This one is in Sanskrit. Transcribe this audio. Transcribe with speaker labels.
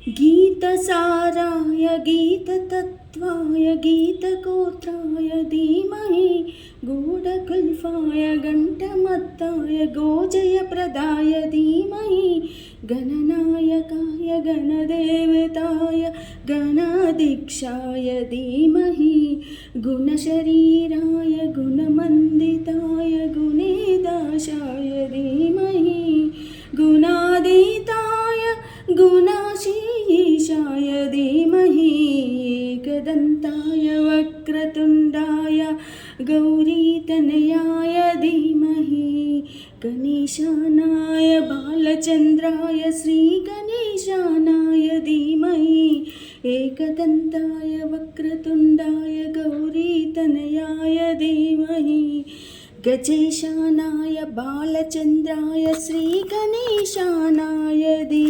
Speaker 1: गीतसाराय गीततत्त्वाय गीतगोत्राय धीमहि गूढकुल्फाय घण्टमद्दाय गोजयप्रदाय धीमहि गणनायकाय गणदेवताय गणाधीक्षाय धीमहि गुणशरीराय गुणमण्डिताय गुणेदाशाय धीमहि गुणातीताय गुणाशीशाय धीमहि एकदन्ताय वक्रतुण्डाय गौरीतनयाय धीमहि गणेशानाय बालचन्द्राय श्रीगणेशानाय धीमहि एकदन्ताय वक्रतुण्डाय गौरीतनयाय धीमहि गजेशानाय बालचन्द्राय श्रीगणेशानाय धीमहि।